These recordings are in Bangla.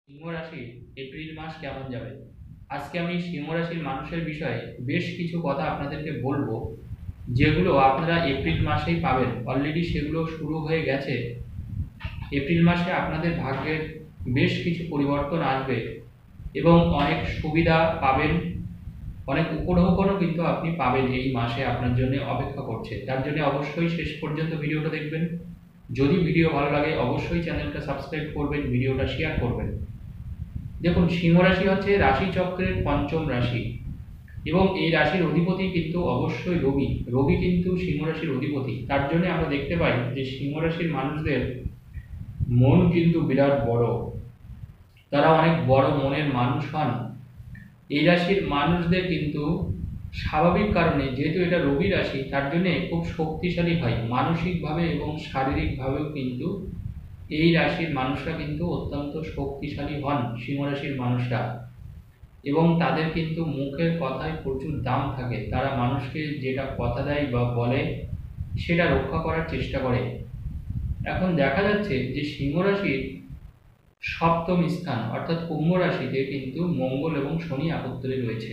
সিংহ রাশির এপ্রিল মাস কেমন যাবে। আজকে আমি সিংহ রাশির মানুষের বিষয়ে বেশ কিছু কথা আপনাদেরকে বলবো, যেগুলো আপনারা এপ্রিল মাসেই পাবেন। অলরেডি সেগুলো শুরু হয়ে গেছে। এপ্রিল মাসে আপনাদের ভাগ্যের বেশ কিছু পরিবর্তন আসবে এবং অনেক সুবিধা পাবেন, অনেক উপঢৌকনও কিন্তু আপনি পাবেন। এই মাসে আপনার জন্য অপেক্ষা করছে, তার জন্য অবশ্যই শেষ পর্যন্ত ভিডিওটা দেখবেন। যদি ভিডিও ভালো লাগে অবশ্যই চ্যানেলটা সাবস্ক্রাইব করবেন, ভিডিওটা শেয়ার করবেন। দেখুন, সিংহ রাশি হচ্ছে রাশি চক্রের পঞ্চম রাশি এবং এই রাশির অধিপতি কিন্তু অবশ্যই রবি। রবি কিন্তু সিংহ রাশির অধিপতি। তার জন্য আমরা দেখতে পাই যে সিংহ রাশির মানুষদের মন কিন্তু বিরাট বড়, তারা অনেক বড় মনের মানুষ হন। এই রাশির মানুষদের কিন্তু স্বাভাবিক কারণে, যেহেতু এটা রবি রাশি, তার জন্য খুব শক্তিশালী হয় মানসিকভাবে এবং শারীরিকভাবেও। কিন্তু এই রাশির মানুষরা কিন্তু অত্যন্ত শক্তিশালী হন, সিংহ রাশির মানুষরা। এবং তাদের কিন্তু মুখের কথায় প্রচুর দাম থাকে। তারা মানুষকে যেটা কথা দেয় বা বলে সেটা রক্ষা করার চেষ্টা করে। এখন দেখা যাচ্ছে যে সিংহ রাশির সপ্তম স্থান অর্থাৎ কুম্ভ রাশিতে কিন্তু মঙ্গল এবং শনি একত্রে রয়েছে।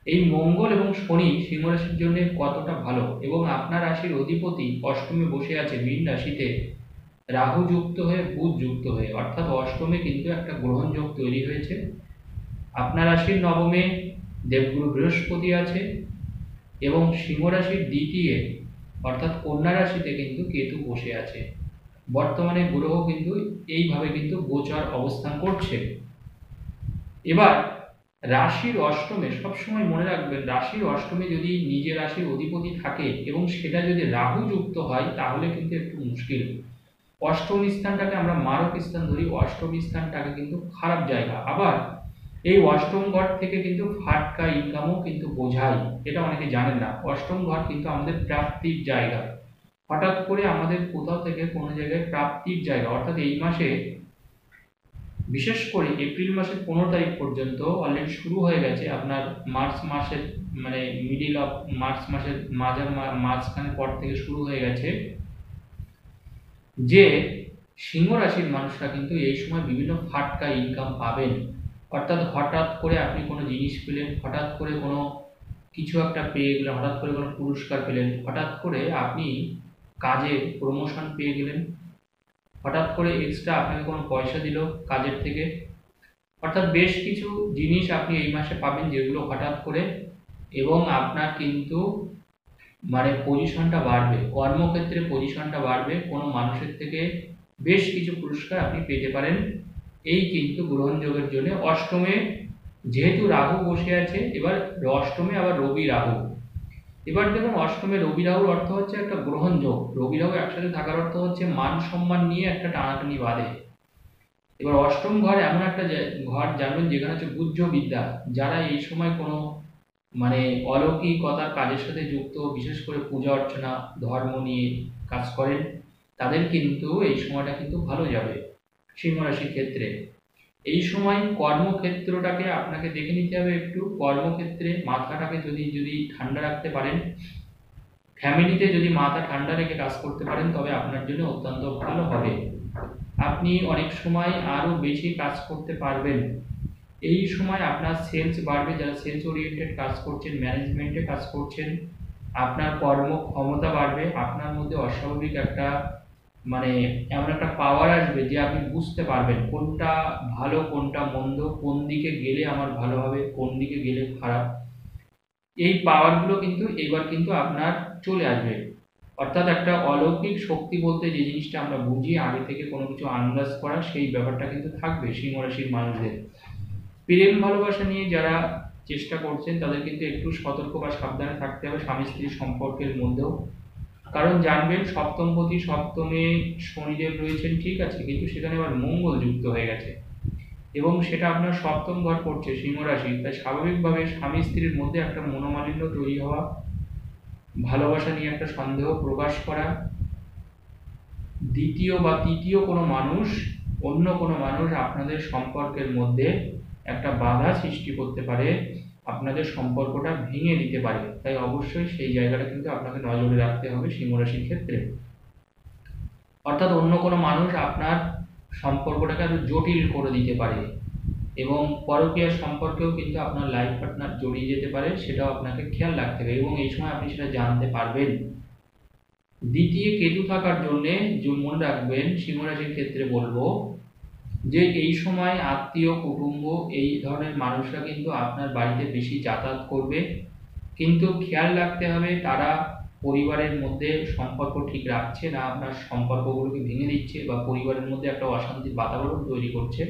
এই মঙ্গল এবং শনি সিংহ রাশির জন্য কতটা ভালো, এবং আপনার রাশির অধিপতি অষ্টমে বসে আছে মীন রাশিতে, রাহু যুক্ত হয়ে বুধ যুক্ত হয়ে, অর্থাৎ অষ্টমে কিন্তু একটা গ্রহণ যোগ তৈরি হয়েছে। আপনার রাশির নবমে দেবগুরু বৃহস্পতি আছে এবং সিংহ রাশির দ্বিতীয় অর্থাৎ কন্যা রাশিতে কিন্তু কেতু বসে আছে। বর্তমানে গ্রহ কিন্তু এইভাবে কিন্তু গোচর অবস্থান করছে। এবার রাশির অষ্টমে, সবসময় মনে রাখবেন, রাশির অষ্টমে যদি নিজের রাশির অধিপতি থাকে এবং সেটা যদি রাহু যুক্ত হয় তাহলে কিন্তু একটু মুশকিল। অষ্টম স্থানটাকে আমরা মারক স্থান ধরি, অষ্টম স্থানটাকে কিন্তু খারাপ জায়গা। আবার এই অষ্টম ঘর থেকে কিন্তু ফাটকা ইনকামও কিন্তু বোঝায়, এটা অনেকে জানেন না। অষ্টম ঘর কিন্তু আমাদের প্রাপ্তির জায়গা। হঠাৎ করে আমাদের কোথাও থেকে কোনো জায়গায় প্রাপ্তির জায়গা, অর্থাৎ এই মাসে বিশেষ করে এপ্রিল মাসের 15 তারিখ পর্যন্ত অলরেডি শুরু হয়ে গেছে। আপনার মার্চ মাসের মানে মিডিল অফ মার্চ মাসের মাঝখানের পর থেকে শুরু হয়ে গেছে যে সিংহ রাশির মানুষরা কিন্তু এই সময় বিভিন্ন ফাটকা ইনকাম পাবেন। অর্থাৎ হঠাৎ করে আপনি কোনো জিনিস পেলেন, হঠাৎ করে কোনো কিছু একটা পেয়ে গেলেন, হঠাৎ করে কোনো পুরস্কার পেলেন, হঠাৎ করে আপনি কাজে প্রমোশন পেয়ে গেলেন, হঠাৎ করে এক্সট্রা আপনাকে কোনো পয়সা দিল কাজের থেকে। অর্থাৎ বেশ কিছু জিনিস আপনি এই মাসে পাবেন যেগুলো হঠাৎ করে, এবং আপনার কিন্তু মানে পজিশনটা বাড়বে, কর্মক্ষেত্রে পজিশনটা বাড়বে। কোনো মানুষের থেকে বেশ কিছু পুরস্কার আপনি পেতে পারেন এই কিন্তু গ্রহণযোগের জন্য। অষ্টমে যেহেতু রাহু বসে আছে, এবার অষ্টমে আবার রবি রাহু। এবার দেখুন, অষ্টমে রবি রাহুর অর্থ হচ্ছে একটা গ্রহণযোগ। রবি রাহু একসাথে থাকার অর্থ হচ্ছে মান সম্মান নিয়ে একটা টানাটানি বাঁধে। এবার অষ্টম ঘর এমন একটা ঘর জানবেন যেখানে হচ্ছে গুহ্য বিদ্যা। যারা এই সময় কোনো মানে অলৌকিকতার কাজের সাথে যুক্ত, বিশেষ করে পূজা অর্চনা ধর্ম নিয়ে কাজ করেন, তাদের কিন্তু এই সময়টা কিন্তু ভালো যাবে সিংহ রাশির ক্ষেত্রে। এই সময় কর্মক্ষেত্রটাকে আপনাকে দেখে নিতে হবে একটু। কর্মক্ষেত্রে মাথাটাকে যদি যদি ঠান্ডা রাখতে পারেন, ফ্যামিলিতে যদি মাথা ঠান্ডা রেখে কাজ করতে পারেন, তবে আপনার জন্য অত্যন্ত ভালো হবে। আপনি অনেক সময় আরও বেশি কাজ করতে পারবেন। এই সময় আপনার সেলস বাড়বে। যারা সেলস ওরিয়েন্টেড কাজ করছেন, ম্যানেজমেন্টে কাজ করছেন, আপনার কর্মক্ষমতা বাড়বে। আপনার মধ্যে অস্বাভাবিক একটা মানে এমন একটা পাওয়ার আসবে যে আপনি বুঝতে পারবেন কোনটা ভালো কোনটা মন্দ, কোন দিকে গেলে আমার ভালো হবে, কোন দিকে গেলে খারাপ। এই পাওয়ারগুলো কিন্তু এবার কিন্তু আপনার চলে আসবে। অর্থাৎ একটা অলৌকিক শক্তি বলতে যে জিনিসটা আমরা বুঝি, আগে থেকে কোনো কিছু আন্দাজ করা, সেই ব্যাপারটা কিন্তু থাকবে সিংহ রাশির মানুষদের। প্রেম ভালোবাসা নিয়ে যারা চেষ্টা করছেন তাদের কিন্তু একটু সতর্ক বা সাবধানে থাকতে হবে স্বামী স্ত্রীর সম্পর্কের মধ্যেও। কারণ জানবেন, সপ্তমপতি সপ্তমে শনিদেব রয়েছেন, ঠিক আছে, কিন্তু সেখানে আবার মঙ্গল যুক্ত হয়ে গেছে এবং সেটা আপনার সপ্তম ঘর পড়ছে সিংহ রাশি। তাই স্বাভাবিকভাবে স্বামী স্ত্রীর মধ্যে একটা মনোমালিন্য তৈরি হওয়া, ভালোবাসা নিয়ে একটা সন্দেহ প্রকাশ করা, দ্বিতীয় বা তৃতীয় কোনো মানুষ, অন্য কোনো মানুষ আপনাদের সম্পর্কের মধ্যে একটা বাধা সৃষ্টি করতে পারে, আপনাদের সম্পর্কটা ভেঙে দিতে পারে। তাই অবশ্যই সেই জায়গাটা কিন্তু আপনাকে নজরে রাখতে হবে সিংহ রাশির ক্ষেত্রে। অর্থাৎ অন্য কোনো মানুষ আপনার সম্পর্কটাকে আরো জটিল করে দিতে পারে, এবং পরকীয়া সম্পর্কেও কিন্তু আপনার লাইফ পার্টনার জড়িয়ে যেতে পারে, সেটাও আপনাকে খেয়াল রাখতে হবে এবং এই সময় আপনি সেটা জানতে পারবেন। দ্বিতীয় কেতু থাকার জন্যে মনে রাখবেন, সিংহ রাশির ক্ষেত্রে বলবো যে এই সময় আত্মীয় কুটুম্ব এই ধরনের মানুষরা কিন্তু আপনার বাড়িতে বেশি যাতায়াত করবে, কিন্তু খেয়াল রাখতে হবে তারা পরিবারের মধ্যে সম্পর্ক ঠিক রাখছে না, আপনার সম্পর্কগুলোকে ভেঙে দিচ্ছে বা পরিবারের মধ্যে একটা অশান্তির বাতাবরণ তৈরি করছে।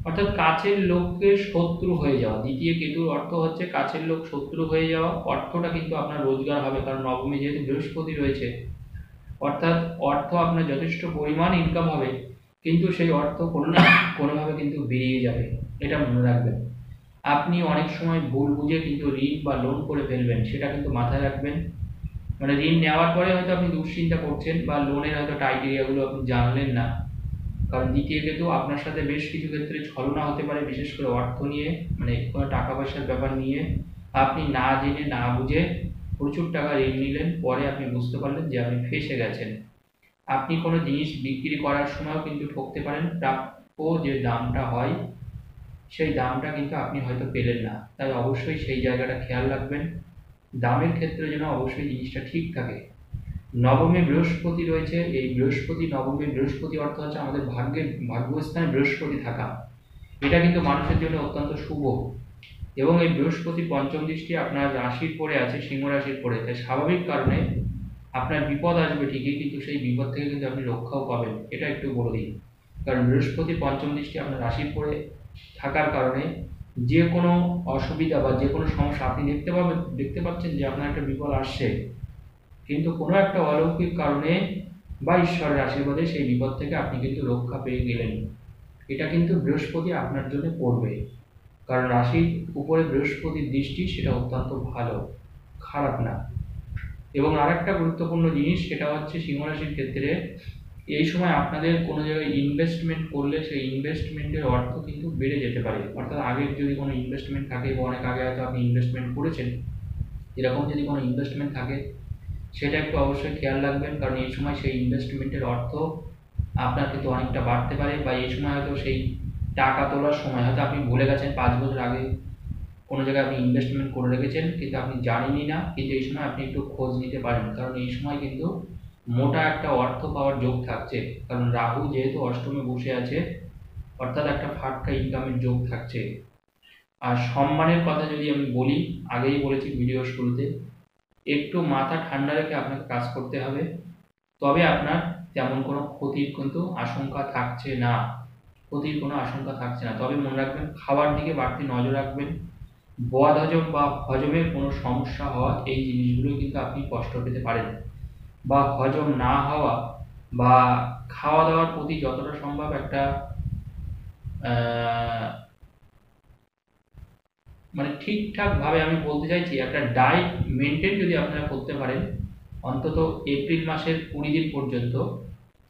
অর্থাৎ কাছের লোককে শত্রু হয়ে যাওয়া, দ্বিতীয় কেতুর অর্থ হচ্ছে কাছের লোক শত্রু হয়ে যাওয়া। অর্থটা কিন্তু আপনার রোজগার হবে, কারণ নবমী যেহেতু বৃহস্পতি রয়েছে, অর্থাৎ অর্থ আপনার যথেষ্ট পরিমাণ ইনকাম হবে, কিন্তু সেই অর্থ কোনো না কোনোভাবে কিন্তু বেরিয়ে যাবে, এটা মনে রাখবেন। আপনি অনেক সময় ভুল বুঝে কিন্তু ঋণ বা লোন করে ফেলবেন, সেটা কিন্তু মাথায় রাখবেন। মানে ঋণ নেওয়ার পরে হয়তো আপনি দুশ্চিন্তা করছেন বা লোনের হয়তো ক্রাইটেরিয়াগুলো আপনি জানলেন না, কারণ দ্বিতীয় কেতু আপনার সাথে বেশ কিছু ক্ষেত্রে ছলনা হতে পারে, বিশেষ করে অর্থ নিয়ে, মানে কোনো টাকা পয়সার ব্যাপার নিয়ে আপনি না জেনে না বুঝে প্রচুর টাকা ঋণ নিলেন, পরে আপনি বুঝতে পারলেন যে আপনি ফেঁসে গেছেন। আপনি কোনো জিনিস বিক্রি করার সময়ও কিন্তু ঠকতে পারেন, প্রাপ্য যে দামটা হয় সেই দামটা কিন্তু আপনি হয়তো পেলেন না, তাই অবশ্যই সেই জায়গাটা খেয়াল রাখবেন। দামের ক্ষেত্রে যেন অবশ্যই জিনিসটা ঠিক থাকে। নবমে বৃহস্পতি রয়েছে, এই বৃহস্পতি নবমে বৃহস্পতি অর্থ হচ্ছে আমাদের ভাগ্যস্থানে বৃহস্পতি থাকা, এটা কিন্তু মানুষের জন্য অত্যন্ত শুভ। এবং এই বৃহস্পতি পঞ্চম দৃষ্টি আপনার রাশির পরে আছে, সিংহ রাশির পরে, তাই স্বাভাবিক কারণে আপনার বিপদ আসবে ঠিকই, কিন্তু সেই বিপদ থেকে কিন্তু আপনি রক্ষাও পাবেন, এটা একটু বলে দিই। কারণ বৃহস্পতি পঞ্চম দৃষ্টি আপনার রাশির পরে থাকার কারণে যে কোনো অসুবিধা বা যে কোনো সমস্যা আপনি দেখতে পাচ্ছেন যে আপনার একটা বিপদ আসছে, কিন্তু কোনো একটা অলৌকিক কারণে বা ঈশ্বরের আশীর্বাদে সেই বিপদ থেকে আপনি কিন্তু রক্ষা পেয়ে গেলেন। এটা কিন্তু বৃহস্পতি আপনার জন্য করবে, কারণ রাশির উপরে বৃহস্পতির দৃষ্টি সেটা অত্যন্ত ভালো, খারাপ না। এবং আরেকটা গুরুত্বপূর্ণ জিনিস, সেটা হচ্ছে সিংহ রাশির ক্ষেত্রে এই সময় আপনাদের কোনো জায়গায় ইনভেস্টমেন্ট করলে সেই ইনভেস্টমেন্টের অর্থ কিন্তু বেড়ে যেতে পারে। অর্থাৎ আগের যদি কোনো ইনভেস্টমেন্ট থাকে বা অনেক আগে হয়তো আপনি ইনভেস্টমেন্ট করেছেন, এরকম যদি কোনো ইনভেস্টমেন্ট থাকে সেটা একটু অবশ্যই খেয়াল রাখবেন, কারণ এই সময় সেই ইনভেস্টমেন্টের অর্থ আপনার কিন্তু অনেকটা বাড়তে পারে, বা এই সময় হয়তো সেই টাকা তোলার সময় হয়তো আপনি ভুলে গেছেন 5 বছর আগে কোনো জায়গায় আপনি ইনভেস্টমেন্ট করে রেখেছেন কিন্তু আপনি জানেনই না, কিন্তু এই সময় আপনি একটু খোঁজ নিতে পারেন, কারণ এই সময় কিন্তু মোটা একটা অর্থ পাওয়ার যোগ থাকছে, কারণ রাহু যেহেতু অষ্টমে বসে আছে, অর্থাৎ একটা ফাটকা ইনকামের যোগ থাকছে। আর সম্মানের কথা যদি আমি বলি, আগেই বলেছি ভিডিও শুরুতে, একটু মাথা ঠান্ডা রেখে আপনাকে কাজ করতে হবে, তবে আপনার তেমন কোনো ক্ষতির কিন্তু আশঙ্কা থাকছে না, তবে মনে রাখবেন খাবার দিকে বাড়তি নজর রাখবেন। বদ হজম বা হজমের কোনো সমস্যা হওয়া, এই জিনিসগুলো কিন্তু আপনি কষ্ট পেতে পারেন, বা হজম না হওয়া বা খাওয়া দাওয়ার প্রতি যতটা সম্ভব একটা মানে ঠিকঠাকভাবে আমি বলতে চাইছি একটা ডায়েট মেনটেন যদি আপনারা করতে পারেন অন্তত এপ্রিল মাসের 20 দিন পর্যন্ত,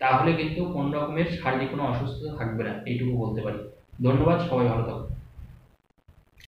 তাহলে কিন্তু কোনো রকমের শারীরিক কোনো অসুস্থতা থাকবে না, এইটুকু বলতে পারি। ধন্যবাদ, সবাই ভালো থাকুন।